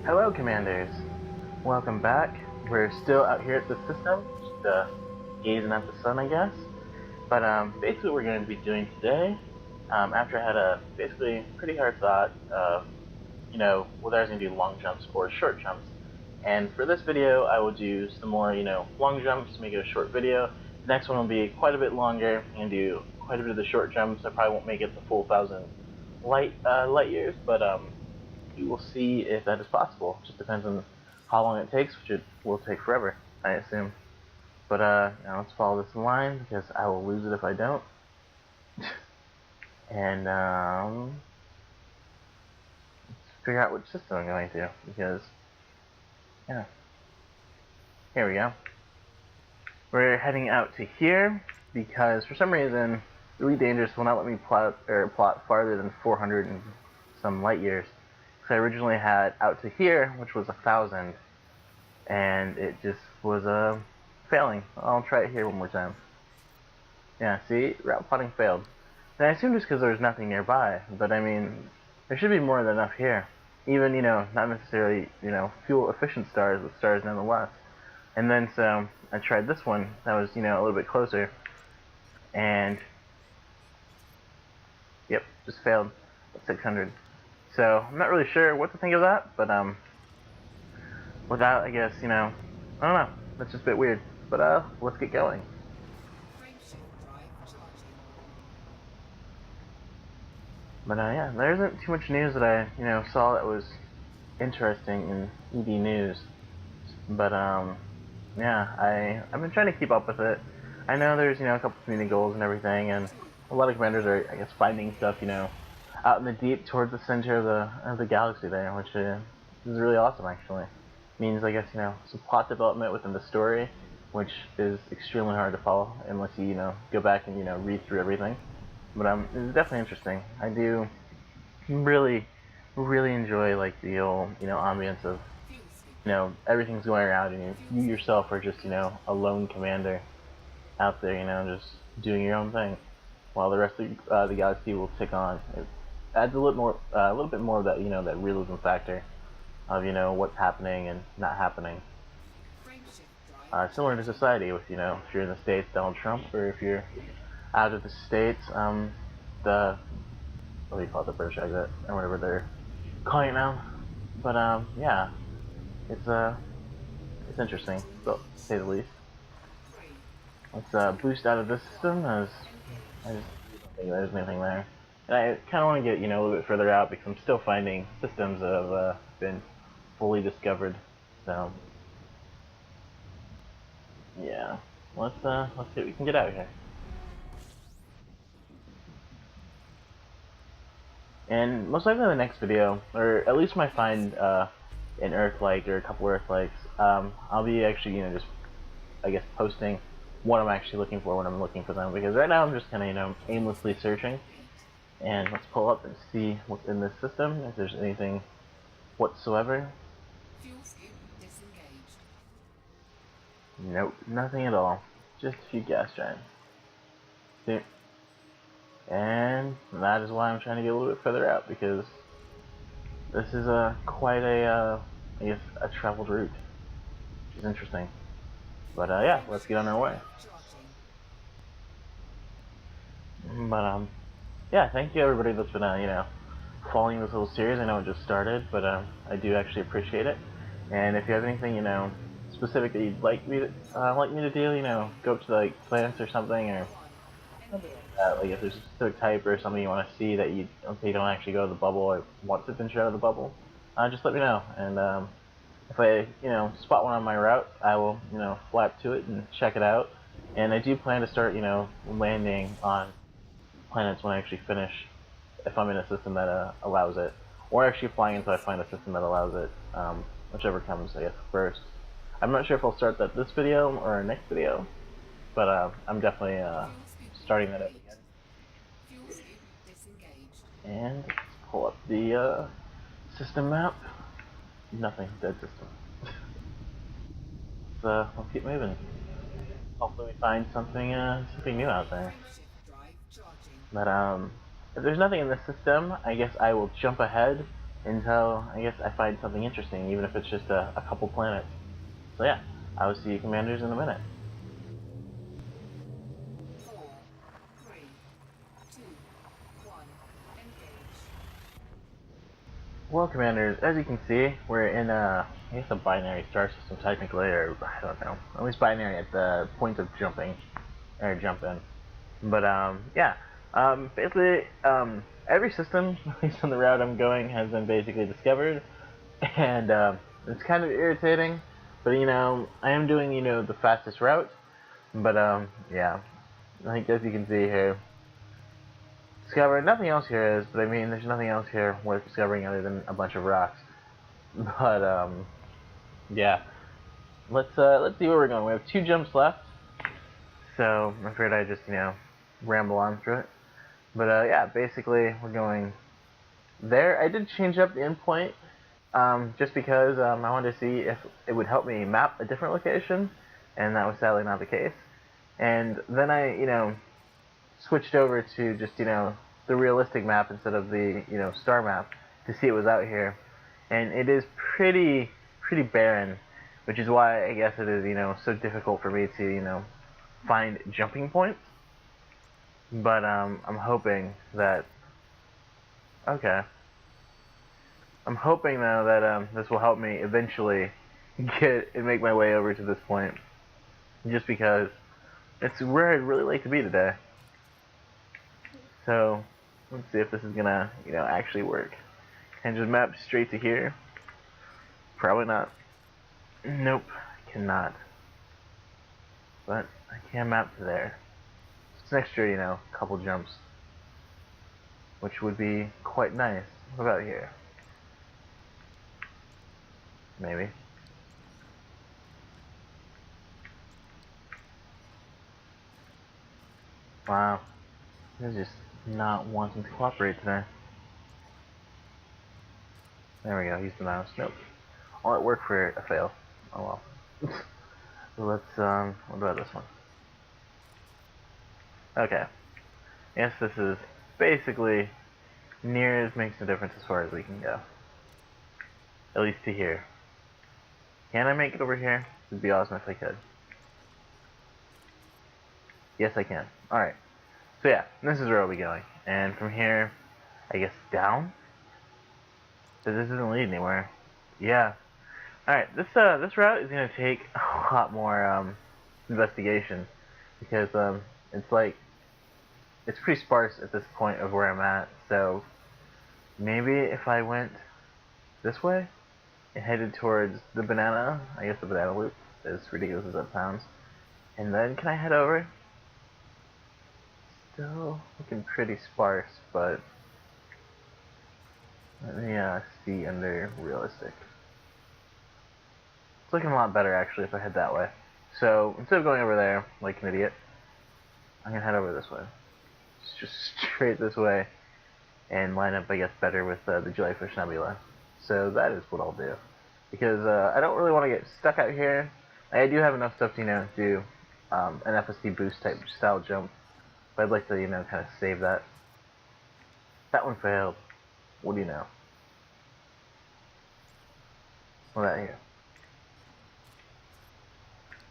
Hello, Commanders. Welcome back. We're still out here at the system, just gazing at the sun, I guess. But basically, what we're going to be doing today, after I had a basically pretty hard thought of, whether I was going to do long jumps or short jumps. And for this video, I will do some more, long jumps, make it a short video. The next one will be quite a bit longer and do quite a bit of the short jumps. I probably won't make it the full 1,000 light years, but we will see if that is possible. Just depends on how long it takes, which it will take forever, I assume. But now let's follow this line because I will lose it if I don't. And let's figure out which system I'm going to, because yeah. Here we go. We're heading out to here because for some reason Elite Dangerous will not let me plot farther than 400 and some light years. I originally had out to here, which was 1,000, and it just was failing. I'll try it here one more time. Yeah, see, route plotting failed. And I assume just because there's nothing nearby, but I mean, there should be more than enough here. Even, not necessarily, fuel efficient stars, but stars nonetheless. And then so I tried this one that was, a little bit closer, and yep, just failed at 600. So I'm not really sure what to think of that, but without, I guess, I don't know. That's just a bit weird. But let's get going. But yeah, there isn't too much news that I, saw that was interesting in ED News. But yeah, I've been trying to keep up with it. I know there's, a couple community goals and everything, and a lot of commanders are, I guess, finding stuff, out in the deep towards the center of the galaxy there, which is really awesome, actually. Means, I guess, some plot development within the story, which is extremely hard to follow unless you, go back and, read through everything. But it's definitely interesting. I do really enjoy, like, the whole, ambience of, everything's going around and you yourself are just, a lone commander out there, just doing your own thing, while the rest of the galaxy will tick on. It adds a little bit more of that, that realism factor of, what's happening and not happening. Similar to society with, if you're in the States, Donald Trump, or if you're out of the States, what do you call it, the British exit, or whatever they're calling it now. But, yeah, it's interesting, to say the least. Let's boost out of this system, as I just don't think there's anything there. And I kind of want to get, a little bit further out because I'm still finding systems that have been fully discovered. So, yeah, let's see what we can get out here. And most likely in the next video, or at least when I find an Earth-like or a couple Earth-likes, I'll be actually, just, I guess, posting what I'm actually looking for when I'm looking for them. Because right now I'm just kind of, aimlessly searching. And let's pull up and see what's in this system, if there's anything whatsoever. Nope, nothing at all. Just a few gas giants. See? And that is why I'm trying to get a little bit further out, because this is quite a, I guess, a traveled route, which is interesting. But yeah, let's get on our way. But yeah, thank you everybody that's been following this little series. I know it just started, but I do actually appreciate it. And if you have anything specific that you'd like me to do, go up to like plants or something, or something like that. Like if there's a specific type or something you want to see that you don't actually go to the bubble or want to venture out of the bubble, just let me know. And if I spot one on my route, I will fly up to it and check it out. And I do plan to start landing on planets when I actually finish, if I'm in a system that allows it, or actually flying until I find a system that allows it, whichever comes, I guess, first. I'm not sure if I'll start that this video or next video, but I'm definitely starting that up again. And let's pull up the system map. Nothing, dead system. Let's keep moving. Hopefully we find something new out there. But if there's nothing in the system, I guess I will jump ahead until I guess I find something interesting, even if it's just a couple planets. So yeah, I will see you commanders in a minute. 4, 3, 2, 1, engage. Well, commanders, as you can see, we're in I guess a binary star system technically, or I don't know, at least binary at the point of jumping, or jump in. But yeah, basically, every system, at least on the route I'm going, has been basically discovered, and it's kind of irritating. But I am doing the fastest route. But yeah, like as you can see here, discovered nothing else here is. But I mean, there's nothing else here worth discovering other than a bunch of rocks. But yeah, let's see where we're going. We have 2 jumps left, so I'm afraid I just ramble on through it. But yeah, basically we're going there. I did change up the endpoint just because I wanted to see if it would help me map a different location, and that was sadly not the case. And then I, switched over to just, the realistic map instead of the, star map to see it was out here. And it is pretty barren, which is why I guess it is, so difficult for me to, find jumping points. But I'm hoping that, okay. I'm hoping though that this will help me eventually get and make my way over to this point, just because it's where I'd really like to be today. So let's see if this is gonna actually work. Can I just map straight to here? Probably not. Nope, cannot. But I can map to there. It's an extra couple jumps, which would be quite nice. What about here? Maybe. Wow, this is just not wanting to cooperate today. There we go, use the mouse. Nope. All it worked for a fail. Oh well. So let's, what about this one? Okay. Yes, this is basically near as makes no difference as far as we can go. At least to here. Can I make it over here? It'd be awesome if I could. Yes, I can. Alright. So yeah, this is where I'll be going. And from here, I guess down? But this doesn't lead anywhere. Yeah. Alright, this route is gonna take a lot more investigation, because it's pretty sparse at this point of where I'm at. So maybe if I went this way and headed towards the banana, I guess the banana loop, as ridiculous as that sounds, and then can I head over? Still looking pretty sparse, but let me see under realistic. It's looking a lot better actually if I head that way. So instead of going over there like an idiot, I'm gonna head over this way. Just straight this way, and line up I guess better with the Jellyfish Nebula. So that is what I'll do, because I don't really want to get stuck out here. I do have enough stuff to do an FSD boost type style jump, but I'd like to kind of save that. That one failed. What do you know? What about here?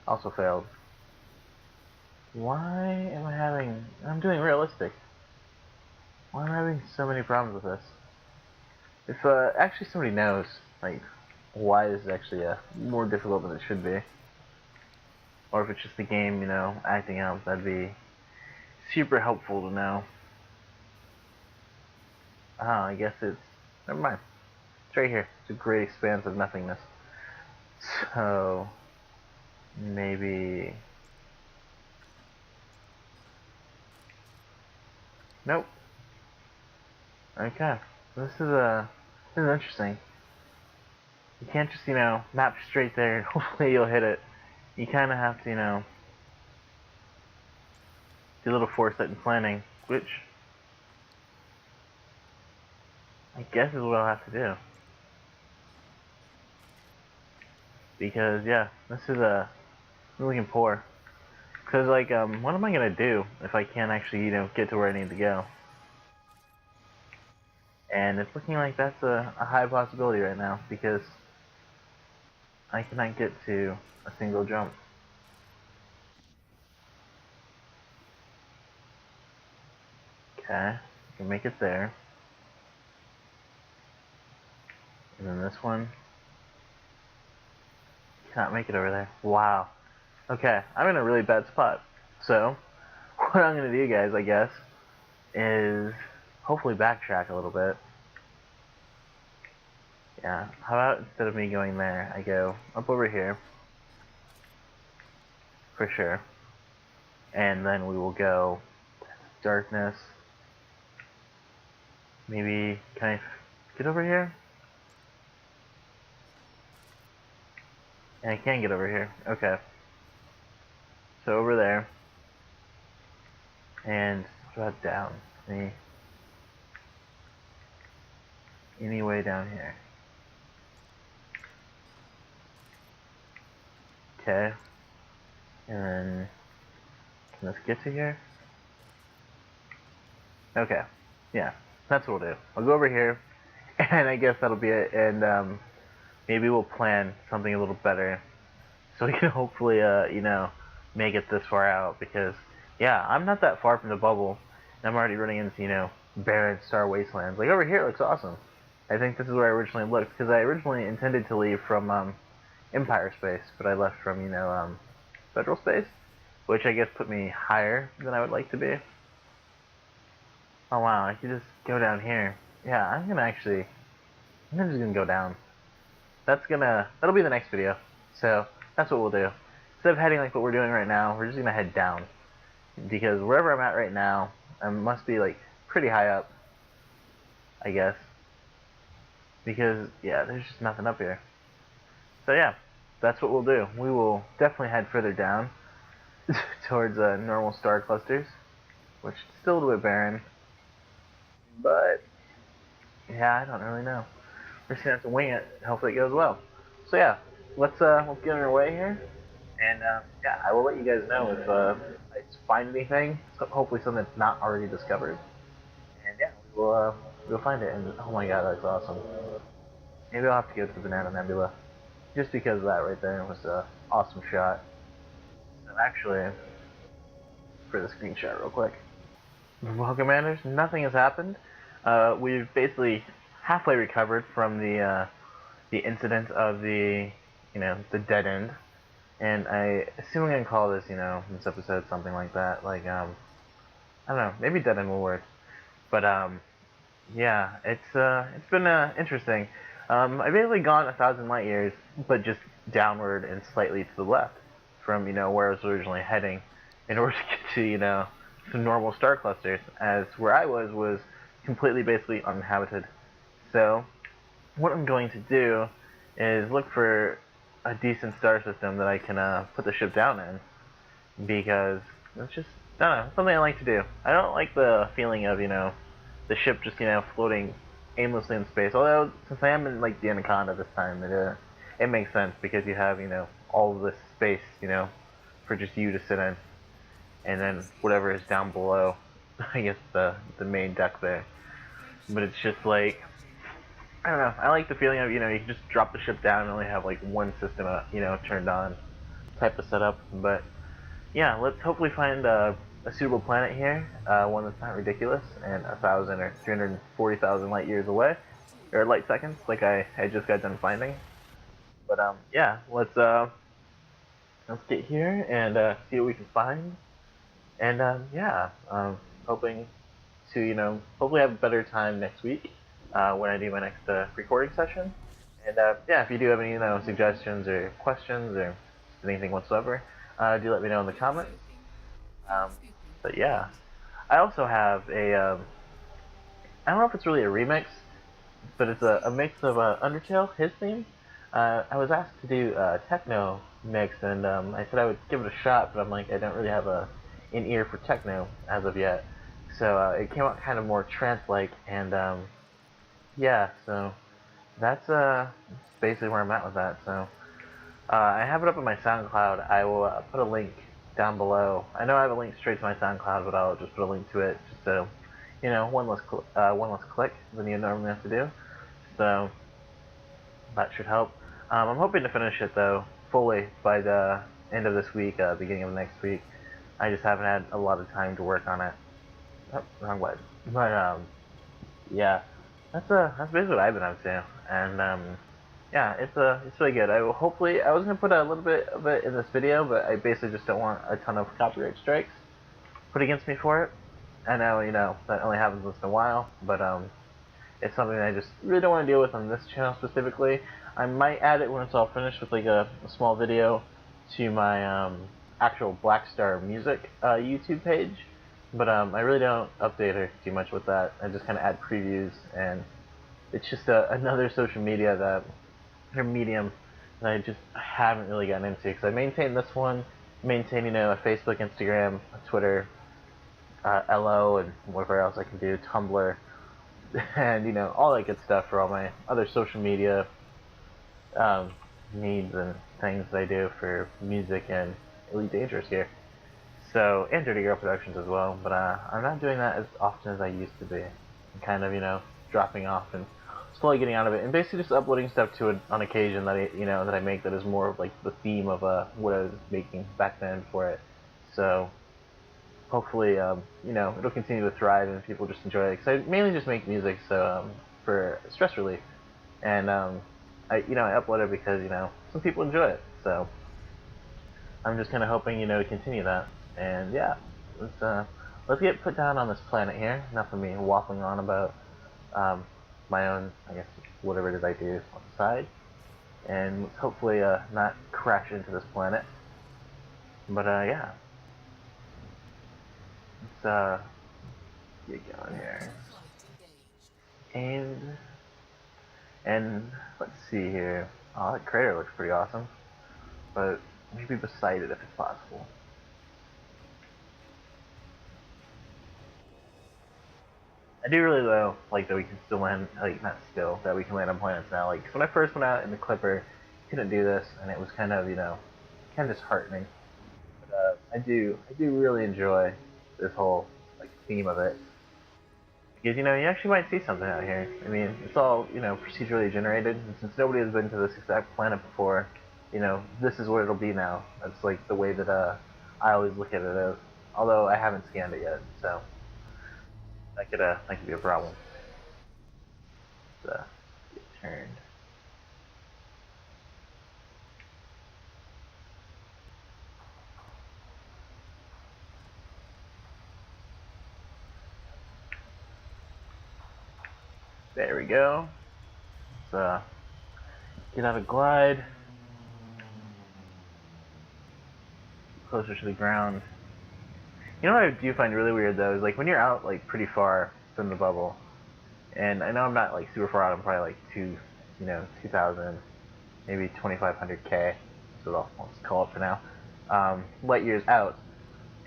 Also failed. Why am I having... I'm doing realistic. Why am I having so many problems with this? If actually somebody knows, like, why this is actually more difficult than it should be, or if it's just the game, acting out, that'd be super helpful to know. I guess it's... Never mind. It's right here. It's a great expanse of nothingness. So... maybe... Nope. Okay. This is interesting. You can't just, map straight there and hopefully you'll hit it. You kind of have to, do a little foresight and planning, which I guess is what I'll have to do. Because, yeah, this is looking poor. Because, like, what am I going to do if I can't actually, get to where I need to go? And it's looking like that's a high possibility right now because I cannot get to a single jump. Okay, can make it there. And then this one, cannot make it over there. Wow. Okay, I'm in a really bad spot. So, what I'm gonna do, guys, I guess, is hopefully backtrack a little bit. Yeah, how about instead of me going there, I go up over here, for sure. And then we will go darkness. Maybe, can I get over here? And I can get over here. Okay. So over there. And what about down? Any way down here. Okay. And then can this get to here? Okay. Yeah. That's what we'll do. I'll go over here and I guess that'll be it, and maybe we'll plan something a little better so we can hopefully make it this far out, because yeah, I'm not that far from the bubble and I'm already running into barren star wastelands. Like over here it looks awesome. I think this is where I originally looked, because I originally intended to leave from Empire space, but I left from Federal space, which I guess put me higher than I would like to be. Oh wow, I could just go down here. Yeah, I'm just gonna go down. That'll be the next video. So that's what we'll do. Instead of heading like what we're doing right now, we're just gonna head down, because wherever I'm at right now, I must be like pretty high up, I guess. Because yeah, there's just nothing up here. So yeah, that's what we'll do. We will definitely head further down towards normal star clusters, which is still a little bit barren. But yeah, I don't really know. We're just gonna have to wing it. Hopefully it goes well. So yeah, let's get on our way here, and yeah, I will let you guys know if I find anything. So hopefully something that's not already discovered. And yeah, we'll find it. And oh my god, that's awesome. Maybe I'll have to go to the Banana Nebula, just because of that right there. It was an awesome shot. So actually, for the screenshot real quick. Well, Commanders, nothing has happened. We've basically halfway recovered from the incident of the dead end, and I assume I'm gonna call this this episode something like that. Like I don't know, maybe dead end will work. But yeah, it's been interesting. I've basically gone 1,000 light years, but just downward and slightly to the left from where I was originally heading, in order to get to some normal star clusters, as where I was completely basically uninhabited. So what I'm going to do is look for a decent star system that I can put the ship down in, because it's just, I don't know, something I like to do. I don't like the feeling of the ship just floating aimlessly in space. Although since I am in like the Anaconda this time, it makes sense, because you have all of this space for just you to sit in, and then whatever is down below, I guess the main deck there. But it's just like, I don't know. I like the feeling of you can just drop the ship down and only have like one system turned on, type of setup. But yeah, let's hopefully find a suitable planet here, one that's not ridiculous and 1,000 or 340,000 light years away, or light seconds, like I just got done finding. But yeah, let's get here and see what we can find. And yeah, hoping to hopefully have a better time next week when I do my next recording session. And yeah, if you do have any suggestions or questions or anything whatsoever, do let me know in the comments. But yeah, I also have I don't know if it's really a remix, but it's a mix of Undertale, his theme. I was asked to do a techno mix, and I said I would give it a shot, but I'm like, I don't really have an ear for techno as of yet. So it came out kind of more trance-like, and yeah, so that's basically where I'm at with that. So I have it up on my SoundCloud. I will put a link down below. I know I have a link straight to my SoundCloud, but I'll just put a link to it just so one less click than you normally have to do. So that should help. I'm hoping to finish it though fully by the end of this week, beginning of next week. I just haven't had a lot of time to work on it. Oh, wrong button. But yeah, that's basically what I've been up to, and yeah, it's really good. Hopefully I was gonna put a little bit of it in this video, but I basically just don't want a ton of copyright strikes put against me for it. I know that only happens once in a while, but it's something I just really don't want to deal with on this channel specifically. I might add it when it's all finished with like a small video to my actual Black Star Music YouTube page, but I really don't update her too much with that. I just kind of add previews, and it's just another social media or medium that I just haven't really gotten into, because I maintain this one, maintain a Facebook, Instagram, a Twitter, LO, and whatever else I can do, Tumblr, and all that good stuff for all my other social media um, needs and things that I do for music and Elite Dangerous here. So, and Dirty Girl Productions as well, but I'm not doing that as often as I used to be. I'm kind of, dropping off and slowly getting out of it, and basically just uploading stuff to it on occasion that I make that is more of like the theme of what I was making back then for it. So hopefully, it'll continue to thrive and people just enjoy it. Because I mainly just make music, so for stress relief, and I upload it because some people enjoy it. So I'm just kind of hoping to continue that. And yeah, let's get put down on this planet here. Enough of me waffling on about my own, I guess, whatever it is I do on the side, and let's hopefully not crash into this planet. But yeah, let's get going here. And let's see here. Oh, that crater looks pretty awesome, but maybe beside it if it's possible. I do really though like that we can still land, like not still, that we can land on planets now. Like, 'cause when I first went out in the Clipper, couldn't do this, and it was kind of kind of disheartening. But I do really enjoy this whole like theme of it, because you actually might see something out here. I mean, it's all procedurally generated, and since nobody has been to this exact planet before, this is what it'll be now. That's like the way that I always look at it as. Although I haven't scanned it yet, so that could be a problem. Let's get turned. There we go. Let's get out of glide. Closer to the ground. You know what I do find really weird though is like when you're out like pretty far from the bubble, and I know I'm not like super far out. I'm probably like 2,000, maybe 2,500 K. So let's call it for now. Light years out,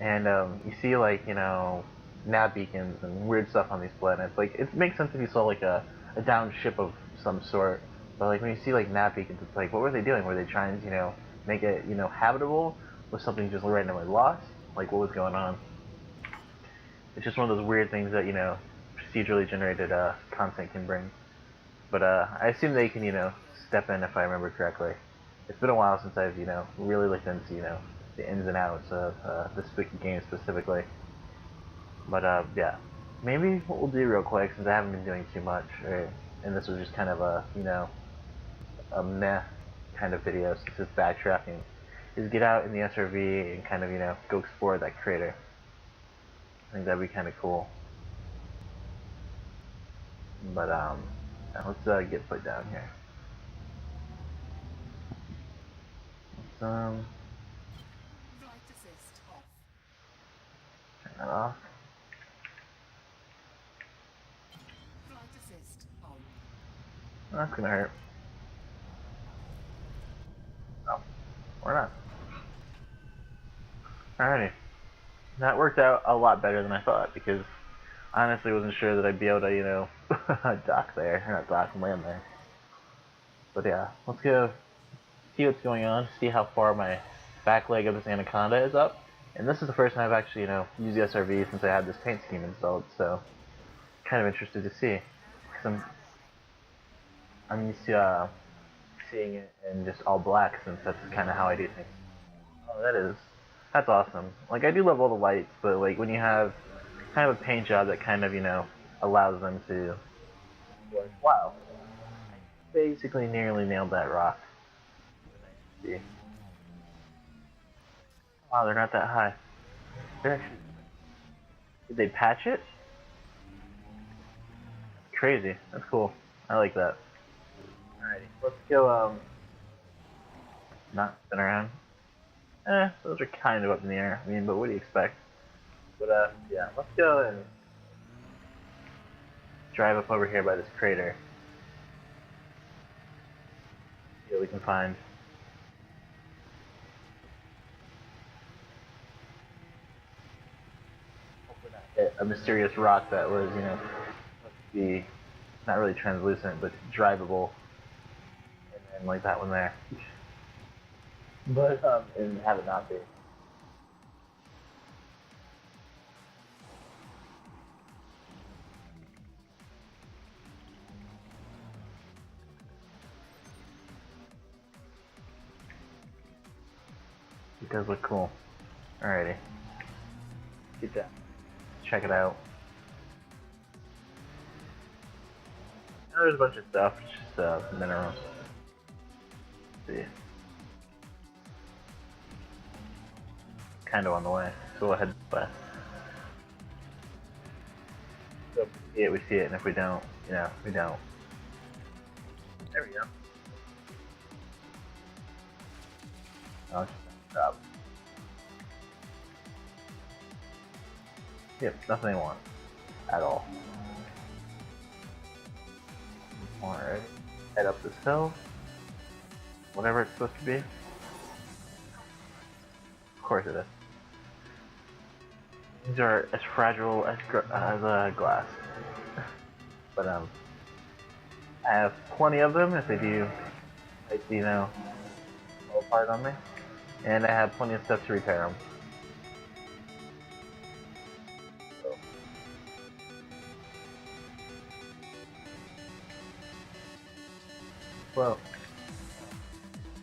and you see like nav beacons and weird stuff on these planets. Like, it makes sense if you saw like a downed ship of some sort, but like when you see like nav beacons, it's like, what were they doing? Were they trying to make it habitable? Was something just randomly lost? Like, what was going on? It's just one of those weird things that procedurally generated content can bring. But I assume they can step in if I remember correctly. It's been a while since I've really looked into the ins and outs of this game specifically. But yeah, maybe what we'll do real quick, since I haven't been doing too much, and this was just kind of a a meh kind of video since it's backtracking, is get out in the SRV and kind of go explore that crater. I think that'd be kind of cool. But let's get put down here. Let's Flight assist off. turn that off. Flight assist on. That's gonna hurt. Oh, or not. Alrighty. That worked out a lot better than I thought, because I honestly wasn't sure that I'd be able to, dock there. Or not dock, land there. But yeah, let's go see what's going on, see how far my back leg of this Anaconda is up. And this is the first time I've actually, used the SRV since I had this paint scheme installed, so kind of interested to see. Cause I'm used to seeing it in just all black since that's kind of how I do things. Oh, that's awesome. Like I do love all the lights, but like when you have kind of a paint job that kind of allows them to. Wow, basically nearly nailed that rock. See. Wow, they're not that high. They're actually, did they patch it? Crazy. That's cool. I like that. Alrighty, let's go. Not spin around. Those are kind of up in the air. I mean, but what do you expect? But yeah, let's go and drive up over here by this crater. See what we can find. Hopefully not hit a mysterious rock that was, supposed to be not really translucent, but drivable. And then like that one there. But, and have it not be. It does look cool. Alrighty. Get that. Check it out. Now there's a bunch of stuff, just minerals. Let's see. Kind of on the way, so we'll head west. So if we see it, and if we don't, we don't. There we go. Oh, stop. Yep, nothing I want. At all. Alright. Head up this hill. Whatever it's supposed to be. Of course it is. These are as fragile as glass. But I have plenty of them if they do, like, fall apart on me. And I have plenty of stuff to repair them. So. Well,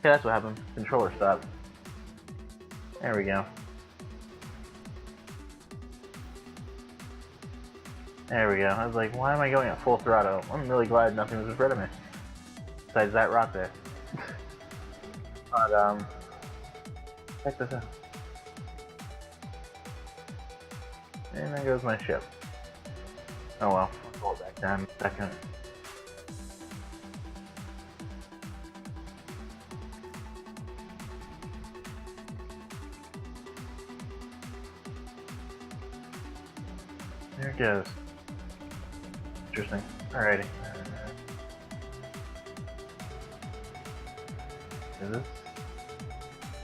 yeah, that's what happened. Controller stopped. There we go. There we go. I was like, why am I going at full throttle? I'm really glad nothing was in front of me. Besides that rock there. But, check this out. And there goes my ship. Oh well, I'll pull it back down in a second. There it goes. Interesting. Alrighty. Is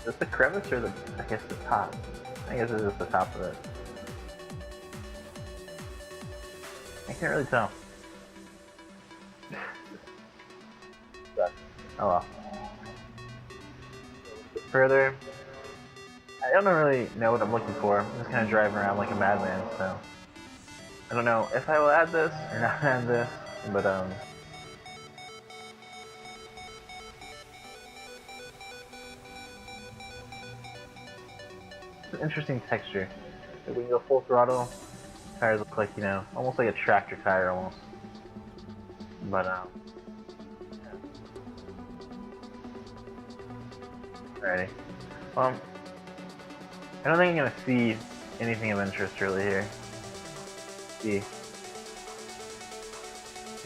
this the crevice or I guess the top? I guess this is the top of it. I can't really tell. But, oh well. Further, I don't really know what I'm looking for. I'm just kind of driving around like a madman, so. I don't know if I will add this or not add this, but it's an interesting texture. Like when you go full throttle, tires look like, almost like a tractor tire almost. But yeah. Alrighty. I don't think I'm gonna see anything of interest really here.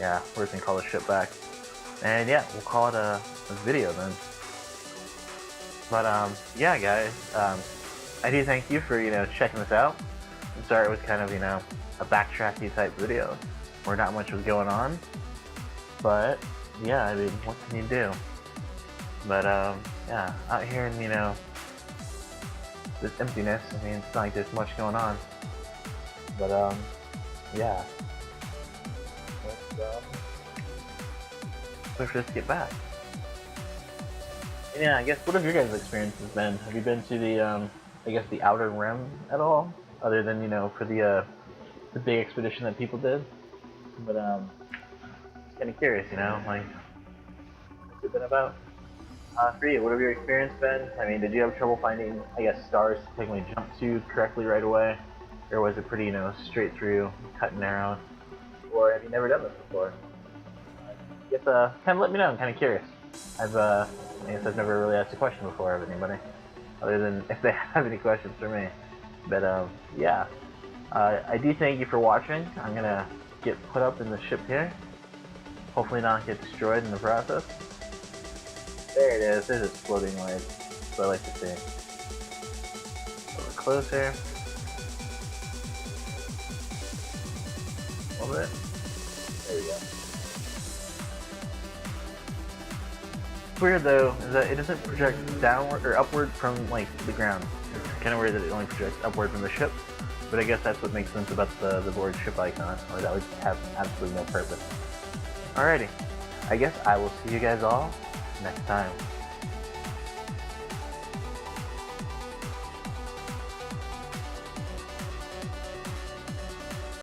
Yeah, we're just gonna call the ship back. And yeah, we'll call it a video then. But yeah guys, I do thank you for, checking this out. I'm sorry it was kind of, a backtracky type video where not much was going on. But yeah, I mean, what can you do? But yeah, out here in, this emptiness, I mean, it's not like there's much going on. But yeah. Let's just get back. And yeah, I guess what have your guys' experiences been? Have you been to the I guess the Outer Rim at all? Other than, for the big expedition that people did? But kind of curious, like what's it been about? For you, what have your experience been? I mean, did you have trouble finding, I guess, stars to technically jump to correctly right away, or was it pretty, straight through, cut and narrow, or have you never done this before? I guess kind of let me know. I'm kind of curious. I guess I've never really asked a question before of anybody, other than if they have any questions for me. But yeah, I do thank you for watching. I'm gonna get put up in the ship here. Hopefully not get destroyed in the process. There it is. There's its floating light. That's what I like to see. A little closer. A little bit. There we go. What's weird though is that it doesn't project downward or upward from like the ground. It's kind of weird that it only projects upward from the ship. But I guess that's what makes sense about the Voyage ship icon, or that would have absolutely no purpose. Alrighty. I guess I will see you guys all next time.